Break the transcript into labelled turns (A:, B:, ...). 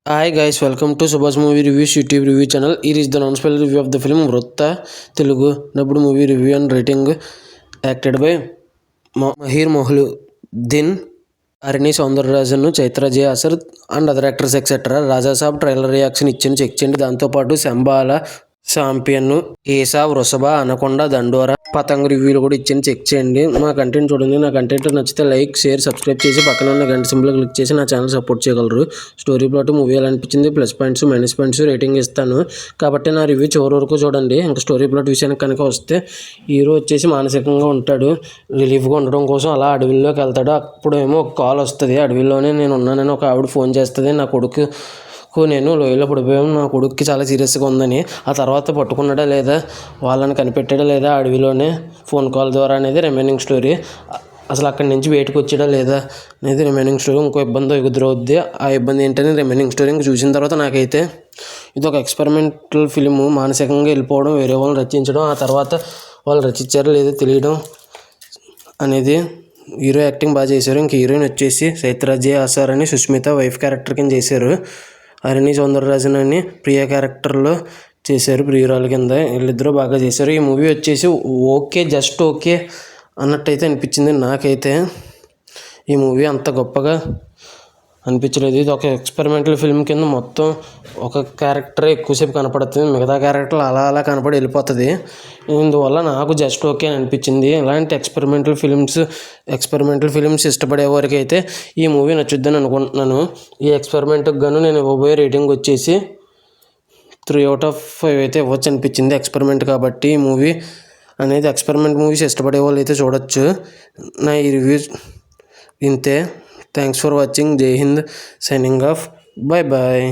A: Hi guys, welcome to Subhash Movie Reviews YouTube review channel. Here is the non-spoiler review of the film Vrutta, Telugu dubbed movie review and rating, acted by Mahir Mohiuddin, Arini Soundararajan, Chaitra J. Asar and other actors etc. Raja Saab trailer reaction ఇచ్చాను check చేయండి. దాంతోపాటు శంబాల శాంపియన్ ఏసా వృషభ anaconda దండోరా పతంగ్ రివ్యూలు కూడా ఇచ్చాను check చేయండి. మా కంటెంట్ చూడండి. నా కంటెంట్ నచ్చితే లైక్ షేర్ సబ్స్క్రైబ్ చేసి పక్కన ఉన్న గంట సింబల్ క్లిక్ చేసి నా ఛానల్ సపోర్ట్ చేయగలరు. స్టోరీ ప్లాట్ మూవీ ఎలా అనిపించింది, plus points minus points rating ఇస్తాను కాబట్టి నా రివ్యూ చివరి వరకు చూడండి. ఇంకా స్టోరీ ప్లాట్ విషయానికి కనుక వస్తే హీరో వచ్చేసి మానసికంగా ఉంటాడు. రిలీఫ్గా ఉండడం కోసం అలా అడవిలోకి వెళ్తాడు. అప్పుడు ఏమో ఒక కాల్ వస్తుంది. అడవిలోనే నేను ఉన్నానని ఒక ఆవిడ ఫోన్ చేస్తుంది. నా కొడుకు నేను లోయలో పడిపోయాను, నా కొడుక్కి చాలా సీరియస్గా ఉందని. ఆ తర్వాత పట్టుకున్నాడా లేదా, వాళ్ళని కనిపెట్టాడా లేదా అడవిలోనే ఫోన్ కాల్ ద్వారా అనేది రిమైనింగ్ స్టోరీ. అసలు అక్కడి నుంచి బయటకు వచ్చాడా లేదా అనేది రిమైనింగ్ స్టోరీ. ఇంకో ఇబ్బంది ఎదురవుద్ది. ఆ ఇబ్బంది ఏంటని రిమైనింగ్ స్టోరీ. ఇంక చూసిన తర్వాత నాకైతే ఇది ఒక ఎక్స్పెరిమెంటల్ ఫిలిము. మానసికంగా వెళ్ళిపోవడం, వేరే వాళ్ళని రచించడం, ఆ తర్వాత వాళ్ళు రచించారో లేదో తెలియడం అనేది. హీరో యాక్టింగ్ బాగా చేశారు. ఇంక హీరోయిన్ వచ్చేసి చైత్ర జే ఆసార్ అని సుష్మిత వైఫ్ క్యారెక్టర్ కింద చేశారు. అరణి సౌందరరాజన్ అని ప్రియ క్యారెక్టర్లో చేశారు, ప్రియురాలు కింద. వీళ్ళిద్దరూ బాగా చేశారు. ఈ మూవీ వచ్చేసి ఓకే, జస్ట్ ఓకే అన్నట్టయితే అనిపించింది నాకైతే. ఈ మూవీ అంత గొప్పగా అనిపించలేదు. ఇది ఒక ఎక్స్పెరిమెంటల్ ఫిల్మ్ కింద మొత్తం ఒక క్యారెక్టర్ ఎక్కువసేపు కనపడుతుంది, మిగతా క్యారెక్టర్లు అలా అలా కనపడి వెళ్ళిపోతుంది. ఇందువల్ల నాకు జస్ట్ ఓకే అని అనిపించింది. ఇలాంటి ఎక్స్పెరిమెంటల్ ఫిలిమ్స్ ఇష్టపడే వారికి అయితే ఈ మూవీ నచ్చుద్దని అనుకుంటున్నాను. ఈ ఎక్స్పెరిమెంట్కి గాను నేను ఇవ్వబోయే రేటింగ్ వచ్చేసి 3/5 అయితే ఇవ్వచ్చు అనిపించింది. ఎక్స్పెరిమెంట్ కాబట్టి ఈ మూవీ అనేది ఎక్స్పెరిమెంట్ మూవీస్ ఇష్టపడే వాళ్ళు అయితే చూడొచ్చు. నా ఈ రివ్యూ ఇంతే. Thanks for watching. జై హింద్. Signing off. Bye bye.